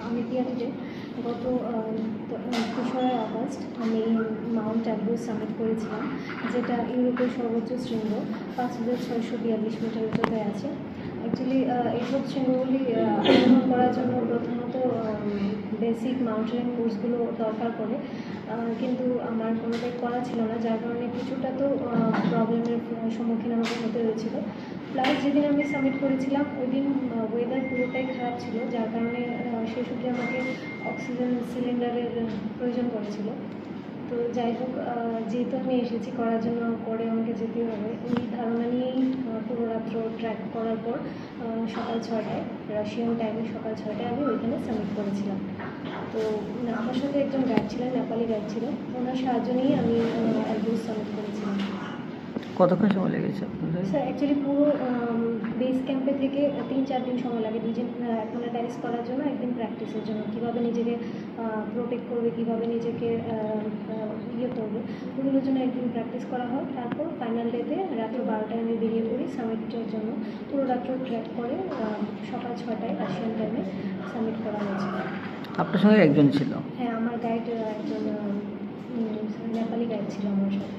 আমি তিয়াটিতে গত 2রা আগস্ট আমি মাউন্ট এভারেস্ট সামিট করেছিলাম, যেটা ইউরোপের সর্বোচ্চ শৃঙ্গ 5642 মিটার উচ্চতায় আছে। অ্যাকচুয়ালি এইসব শৃঙ্গগুলি আরোহণ করার জন্য প্রথমত বেসিক মাউন্টেনিং কোর্সগুলো দরকার পড়ে, কিন্তু আমার কোনোটাই করা ছিল না, যার কারণে কিছুটা তো প্রবলেমের সম্মুখীন আমাকে হতে হয়েছিল। প্লাস যেদিন আমি সাবমিট করেছিলাম ওই দিন ওয়েদার পুরোটাই খারাপ ছিল, যার কারণে সেই সূত্রে আমাকে অক্সিজেন সিলিন্ডারের প্রয়োজন পড়েছিল। তো যাই হোক, যেহেতু আমি এসেছি করার জন্য, করে আমাকে যেতে হবে, এই ধারণা নিয়েই পুরো রাত্র ট্র্যাক করার পর সকাল 6টায় রাশিয়ান টাইমে সকাল 6টায় আমি ওইখানে সাবমিট করেছিলাম। তো আমার সাথে একজন গাইড ছিলেন, নেপালি গাইড ছিলেন, ওনার সাহায্য নিয়েই আমি এভারেস্ট সাবমিট করেছিলাম। কতক্ষণ সময় লেগেছে আপনাদের? স্যার অ্যাকচুয়ালি পুরো বেস ক্যাম্পে থেকে 3-4 দিন সময় লাগে, দুদিন অ্যাকোনাটাইজ করার জন্য, একদিন প্র্যাকটিসের জন্য, কীভাবে নিজেকে প্রোটেক্ট করবে, কীভাবে নিজেকে ইয়ে করবে, ওগুলোর জন্য একদিন প্র্যাকটিস করা হয়। তারপর ফাইনাল ডেতে রাত্র 12টায় আমি বেরিয়ে পড়ি সামিটের জন্য। পুরো রাত্র ট্র্যাক করে সকাল 6টায় রাশিয়ান টাইমে সাবমিট করা হয়েছিল। আপনার সঙ্গে একজন ছিল? হ্যাঁ, আমার গাইড একজন নেপালি গাইড ছিল আমার সাথে।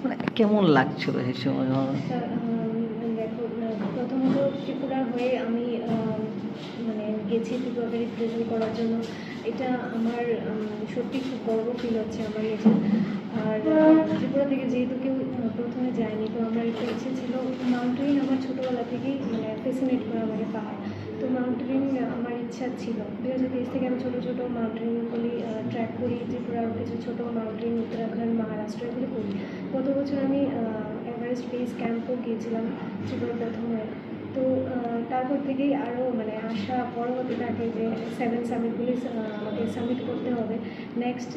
মানে কেমন লাগছিল সেই সময়? দেখো, প্রথমত ত্রিপুরার হয়ে আমি মানে গেছি ত্রিপুরাকে রিপ্রেজেন্ট করার জন্য, এটা আমার সত্যি খুব গর্ব ফিল হচ্ছে আমার নিজের। আর ত্রিপুরা থেকে যেহেতু কেউ প্রথমে যায়নি, তো আমার একটা ইচ্ছে ছিল মাউন্টেনিং, আমার ছোটোবেলা থেকেই মানে ফ্যাসিনেট করে আমাকে পাহাড়, তো মাউন্টেনিং আমার ইচ্ছা ছিল। 2023 থেকে আমি ছোটো ছোটো মাউন্টেনিংগুলি ট্র্যাক করি, ত্রিপুরার কিছু ছোটো মাউন্টেনিং, উত্তরাখণ্ড, মহারাষ্ট্র এগুলি করি। গত বছর আমি এভারেস্ট বেস ক্যাম্পও গিয়েছিলাম ত্রিপুরা প্রথমে। তো তারপর থেকেই আরও মানে আশা বড় হতে থাকে যে 7 সামিটগুলি আমাকে সাবমিট করতে হবে। নেক্সট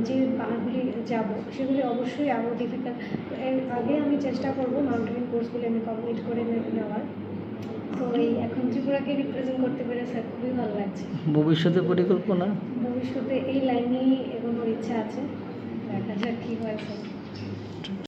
যে পাহাড়গুলি যাব সেগুলি অবশ্যই আরও ডিফিকাল্ট। এর আগে আমি চেষ্টা করব মাউন্টেনিং কোর্সগুলি আমি কমপ্লিট করে নেওয়ার। তো এই এখন ত্রিপুরাকে রিপ্রেজেন্ট করতে পেরে স্যার খুবই ভালো লাগছে। ভবিষ্যতে পরিকল্পনা? ভবিষ্যতে এই লাইনেই এগোনোর ইচ্ছা আছে, দেখা যাক কী হয় স্যার।